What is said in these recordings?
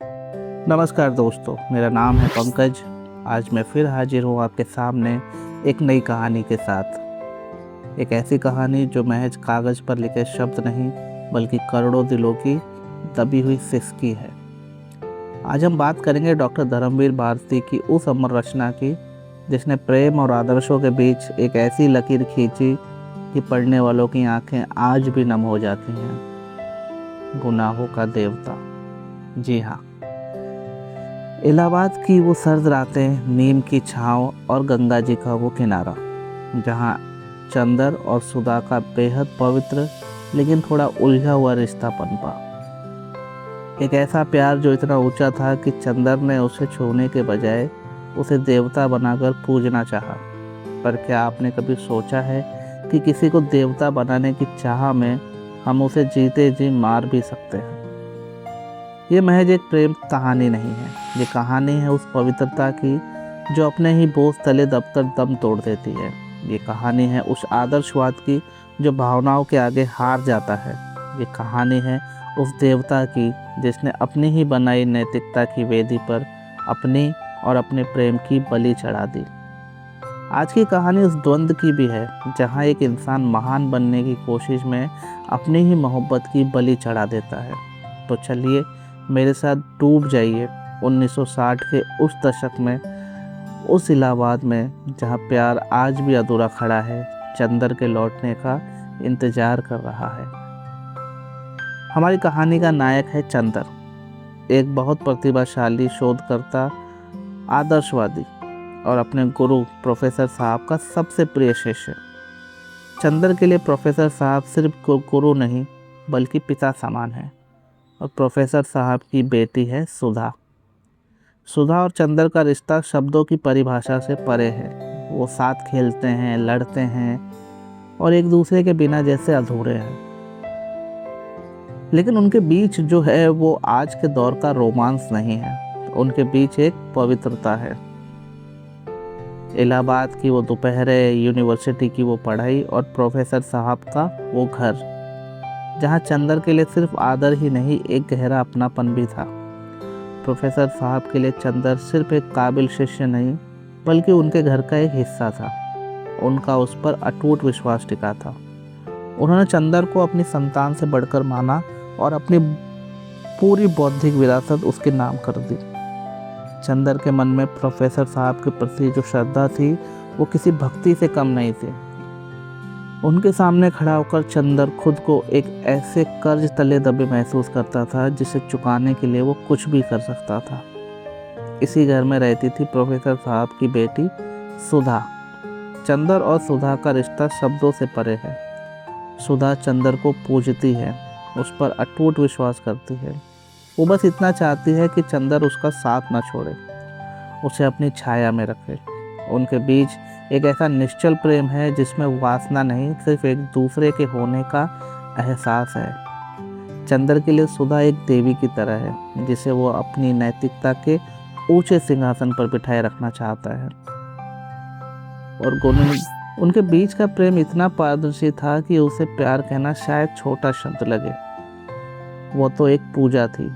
नमस्कार दोस्तों, मेरा नाम है पंकज। आज मैं फिर हाजिर हूँ आपके सामने एक नई कहानी के साथ। एक ऐसी कहानी जो महज कागज़ पर लिखे शब्द नहीं बल्कि करोड़ों दिलों की दबी हुई सिसकी है। आज हम बात करेंगे डॉक्टर धर्मवीर भारती की उस अमर रचना की जिसने प्रेम और आदर्शों के बीच एक ऐसी लकीर खींची कि पढ़ने वालों की आंखें आज भी नम हो जाती हैं। गुनाहों का देवता। जी हाँ, इलाहाबाद की वो सर्द रातें, नीम की छांव और गंगा जी का वो किनारा, जहाँ चंदर और सुधा का बेहद पवित्र लेकिन थोड़ा उलझा हुआ रिश्ता पनपा। एक ऐसा प्यार जो इतना ऊंचा था कि चंदर ने उसे छूने के बजाय उसे देवता बनाकर पूजना चाहा। पर क्या आपने कभी सोचा है कि किसी को देवता बनाने की चाह में हम उसे जीते जी मार भी सकते हैं। ये महज एक प्रेम कहानी नहीं है, ये कहानी है उस पवित्रता की जो अपने ही बोझ तले दबकर दम तोड़ देती है। ये कहानी है उस आदर्शवाद की जो भावनाओं के आगे हार जाता है। ये कहानी है उस देवता की जिसने अपनी ही बनाई नैतिकता की वेदी पर अपनी और अपने प्रेम की बलि चढ़ा दी। आज की कहानी उस द्वंद्व की भी है जहाँ एक इंसान महान बनने की कोशिश में अपनी ही मोहब्बत की बलि चढ़ा देता है। तो चलिए मेरे साथ डूब जाइए 1960 के उस दशक में, उस इलाहाबाद में जहाँ प्यार आज भी अधूरा खड़ा है, चंदर के लौटने का इंतजार कर रहा है। हमारी कहानी का नायक है चंदर, एक बहुत प्रतिभाशाली शोधकर्ता, आदर्शवादी और अपने गुरु प्रोफेसर साहब का सबसे प्रिय शिष्य। चंदर के लिए प्रोफेसर साहब सिर्फ गुरु नहीं बल्कि पिता समान है। और प्रोफेसर साहब की बेटी है सुधा। सुधा और चंदर का रिश्ता शब्दों की परिभाषा से परे है। वो साथ खेलते हैं, लड़ते हैं और एक दूसरे के बिना जैसे अधूरे हैं। लेकिन उनके बीच जो है वो आज के दौर का रोमांस नहीं है, उनके बीच एक पवित्रता है। इलाहाबाद की वो दोपहरें, यूनिवर्सिटी की वो पढ़ाई और प्रोफेसर साहब का वो घर, जहाँ चंदर के लिए सिर्फ आदर ही नहीं एक गहरा अपनापन भी था। प्रोफेसर साहब के लिए चंदर सिर्फ एक काबिल शिष्य नहीं बल्कि उनके घर का एक हिस्सा था। उनका उस पर अटूट विश्वास टिका था। उन्होंने चंदर को अपनी संतान से बढ़कर माना और अपनी पूरी बौद्धिक विरासत उसके नाम कर दी। चंदर के मन में प्रोफेसर साहब के प्रति जो श्रद्धा थी वो किसी भक्ति से कम नहीं थी। उनके सामने खड़ा होकर चंदर खुद को एक ऐसे कर्ज तले दबे महसूस करता था जिसे चुकाने के लिए वो कुछ भी कर सकता था। इसी घर में रहती थी प्रोफेसर साहब की बेटी सुधा। चंदर और सुधा का रिश्ता शब्दों से परे है। सुधा चंदर को पूजती है, उस पर अटूट विश्वास करती है। वो बस इतना चाहती है कि चंदर उसका साथ न छोड़े, उसे अपनी छाया में रखे। उनके बीच एक ऐसा निश्चल प्रेम है जिसमें वासना नहीं, सिर्फ एक दूसरे के होने का एहसास है। चंदर के लिए सुधा एक देवी की तरह है जिसे वो अपनी नैतिकता के ऊंचे सिंहासन पर बिठाए रखना चाहता है। और उनके बीच का प्रेम इतना पारदर्शी था कि उसे प्यार कहना शायद छोटा शब्द लगे। वो तो एक पूजा थी,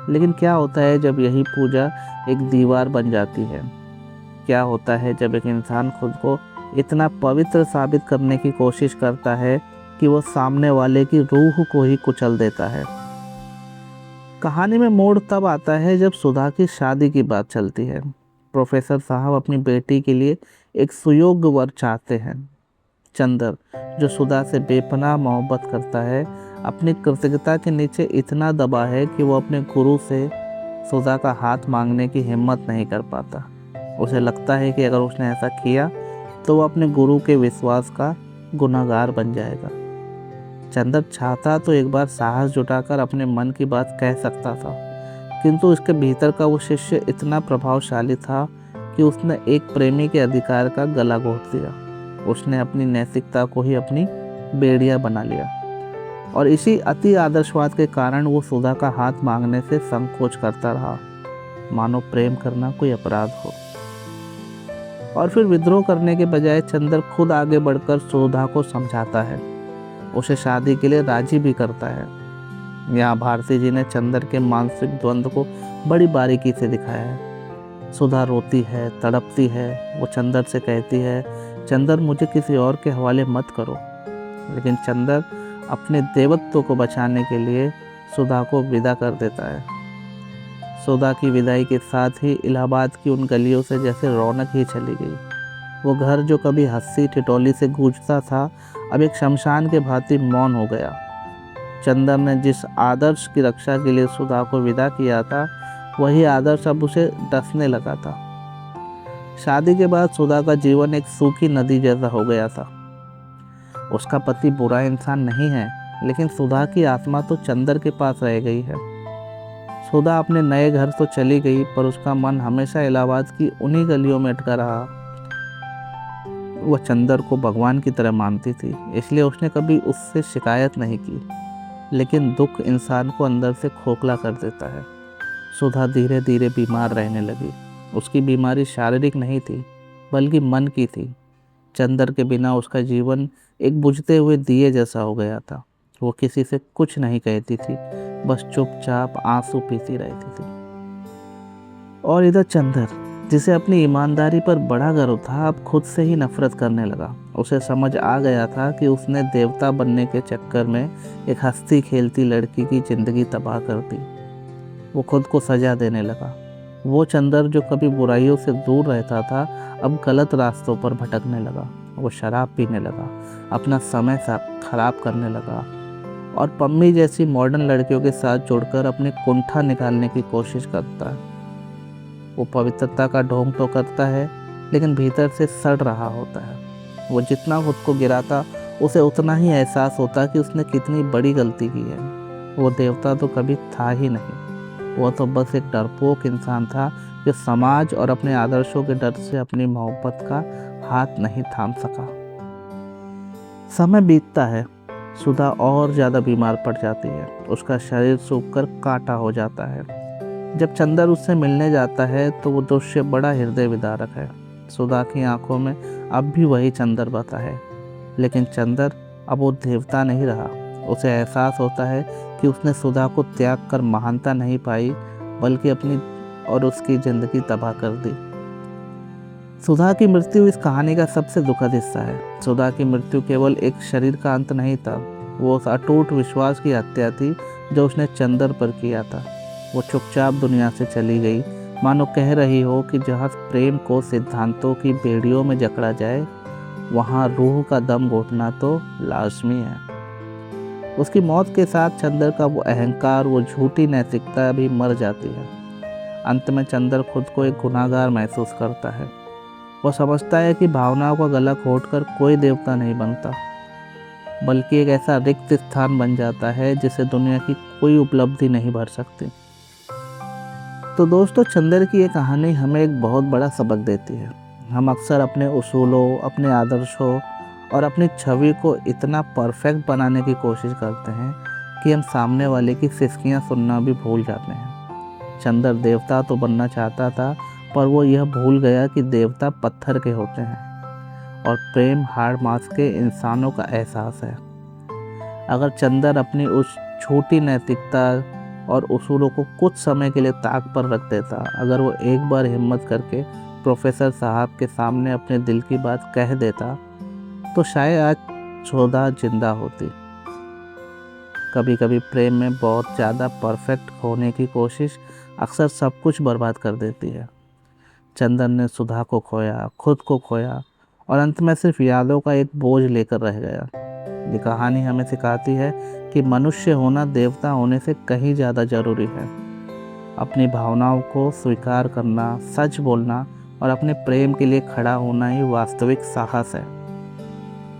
लेकिन क्या होता है जब यही पूजा एक दीवार बन जाती है? क्या होता है जब एक इंसान खुद को इतना पवित्र साबित करने की कोशिश करता है कि वो सामने वाले की रूह को ही कुचल देता है? कहानी में मोड़ तब आता है जब सुधा की शादी की बात चलती है। प्रोफेसर साहब अपनी बेटी के लिए एक सुयोग्य वर चाहते हैं। चंदर, जो सुधा से बेपनाह मोहब्बत करता है, अपनी कृतज्ञता के नीचे इतना दबा है कि वो अपने गुरु से सुधा का हाथ मांगने की हिम्मत नहीं कर पाता। उसे लगता है कि अगर उसने ऐसा किया तो वो अपने गुरु के विश्वास का गुनहगार बन जाएगा। चंदर चाहता तो एक बार साहस जुटाकर अपने मन की बात कह सकता था, किंतु उसके भीतर का वो शिष्य इतना प्रभावशाली था कि उसने एक प्रेमी के अधिकार का गला घोंट दिया। उसने अपनी नैतिकता को ही अपनी बेड़िया बना लिया और इसी अति आदर्शवाद के कारण वो सुधा का हाथ मांगने से संकोच करता रहा, मानो प्रेम करना कोई अपराध हो। और फिर विद्रोह करने के बजाय चंदर खुद आगे बढ़कर सुधा को समझाता है, उसे शादी के लिए राजी भी करता है। यहाँ भारती जी ने चंदर के मानसिक द्वंद्व को बड़ी बारीकी से दिखाया है। सुधा रोती है, तड़पती है। वो चंदर से कहती है, चंदर मुझे किसी और के हवाले मत करो। लेकिन चंदर अपने देवत्व को बचाने के लिए सुधा को विदा कर देता है। सुधा की विदाई के साथ ही इलाहाबाद की उन गलियों से जैसे रौनक ही चली गई। वो घर जो कभी हंसी ठिठोली से गूंजता था, अब एक शमशान के भांति मौन हो गया। चंदर ने जिस आदर्श की रक्षा के लिए सुधा को विदा किया था, वही आदर्श अब उसे डसने लगा था। शादी के बाद सुधा का जीवन एक सूखी नदी जैसा हो गया था। उसका पति बुरा इंसान नहीं है, लेकिन सुधा की आत्मा तो चंदर के पास रह गई है। सुधा अपने नए घर तो चली गई, पर उसका मन हमेशा इलाहाबाद की उन्हीं गलियों में अटका रहा। वह चंदर को भगवान की तरह मानती थी, इसलिए उसने कभी उससे शिकायत नहीं की। लेकिन दुख इंसान को अंदर से खोखला कर देता है। सुधा धीरे धीरे बीमार रहने लगी। उसकी बीमारी शारीरिक नहीं थी, बल्कि मन की थी। चंदर के बिना उसका जीवन एक बुझते हुए दिए जैसा हो गया था। वो किसी से कुछ नहीं कहती थी, बस चुपचाप आंसू पीती रहती थी। और इधर चंदर, जिसे अपनी ईमानदारी पर बड़ा गर्व था, अब खुद से ही नफरत करने लगा। उसे समझ आ गया था कि उसने देवता बनने के चक्कर में एक हंसती खेलती लड़की की जिंदगी तबाह कर दी। वो खुद को सजा देने लगा। वो चंदर जो कभी बुराइयों से दूर रहता था, अब गलत रास्तों पर भटकने लगा। वो शराब पीने लगा, अपना समय खराब करने लगा और पम्मी जैसी मॉडर्न लड़कियों के साथ जुड़कर अपने कुंठा निकालने की कोशिश करता है। वो पवित्रता का ढोंग तो करता है, लेकिन भीतर से सड़ रहा होता है। वो जितना खुद को गिराता, उसे उतना ही एहसास होता कि उसने कितनी बड़ी गलती की है। वो देवता तो कभी था ही नहीं, वो तो बस एक डरपोक इंसान था जो समाज और अपने आदर्शों के डर से अपनी मोहब्बत का हाथ नहीं थाम सका। समय बीतता है, सुधा और ज़्यादा बीमार पड़ जाती है। उसका शरीर सूखकर कांटा हो जाता है। जब चंदर उससे मिलने जाता है तो वो दृश्य बड़ा हृदय विदारक है। सुधा की आंखों में अब भी वही चंदर बता है, लेकिन चंदर अब वो देवता नहीं रहा। उसे एहसास होता है कि उसने सुधा को त्याग कर महानता नहीं पाई, बल्कि अपनी और उसकी ज़िंदगी तबाह कर दी। सुधा की मृत्यु इस कहानी का सबसे दुखद हिस्सा है। सुधा की मृत्यु केवल एक शरीर का अंत नहीं था, वो उस अटूट विश्वास की हत्या थी जो उसने चंदर पर किया था। वो चुपचाप दुनिया से चली गई, मानो कह रही हो कि जहाँ प्रेम को सिद्धांतों की बेड़ियों में जकड़ा जाए, वहाँ रूह का दम घोटना तो लाजमी है। उसकी मौत के साथ चंदर का वो अहंकार, वो झूठी नैतिकता भी मर जाती है। अंत में चंदर खुद को एक गुनाहगार महसूस करता है। वो समझता है कि भावनाओं का गला घोटकर कोई देवता नहीं बनता, बल्कि एक ऐसा रिक्त स्थान बन जाता है जिसे दुनिया की कोई उपलब्धि नहीं भर सकती। तो दोस्तों, चंदर की ये कहानी हमें एक बहुत बड़ा सबक देती है। हम अक्सर अपने उसूलों, अपने आदर्शों और अपनी छवि को इतना परफेक्ट बनाने की कोशिश करते हैं कि हम सामने वाले की सिसकियां सुनना भी भूल जाते हैं। चंदर देवता तो बनना चाहता था, पर वो यह भूल गया कि देवता पत्थर के होते हैं और प्रेम हाड़ मांस के इंसानों का एहसास है। अगर चंदर अपनी उस छोटी नैतिकता और उसूलों को कुछ समय के लिए ताक पर रख देता, अगर वो एक बार हिम्मत करके प्रोफेसर साहब के सामने अपने दिल की बात कह देता, तो शायद आज सुधा जिंदा होती। कभी कभी प्रेम में बहुत ज़्यादा परफेक्ट होने की कोशिश अक्सर सब कुछ बर्बाद कर देती है। चंदर ने सुधा को खोया, खुद को खोया और अंत में सिर्फ यादों का एक बोझ लेकर रह गया। ये कहानी हमें सिखाती है कि मनुष्य होना देवता होने से कहीं ज़्यादा ज़रूरी है। अपनी भावनाओं को स्वीकार करना, सच बोलना और अपने प्रेम के लिए खड़ा होना ही वास्तविक साहस है।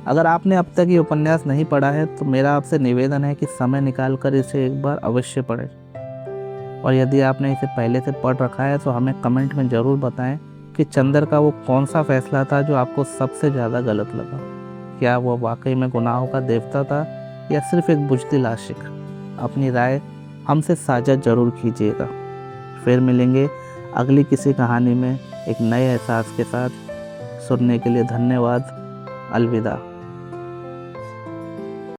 अगर आपने अब तक ये उपन्यास नहीं पढ़ा है, तो मेरा आपसे निवेदन है कि समय निकाल कर इसे एक बार अवश्य पढ़ें। और यदि आपने इसे पहले से पढ़ रखा है तो हमें कमेंट में ज़रूर बताएं कि चंदर का वो कौन सा फैसला था जो आपको सबसे ज़्यादा गलत लगा। क्या वो वाकई में गुनाहों का देवता था या सिर्फ एक बुज़दिल आशिक? अपनी राय हमसे साझा ज़रूर कीजिएगा। फिर मिलेंगे अगली किसी कहानी में एक नए एहसास के साथ। सुनने के लिए धन्यवाद। अलविदा।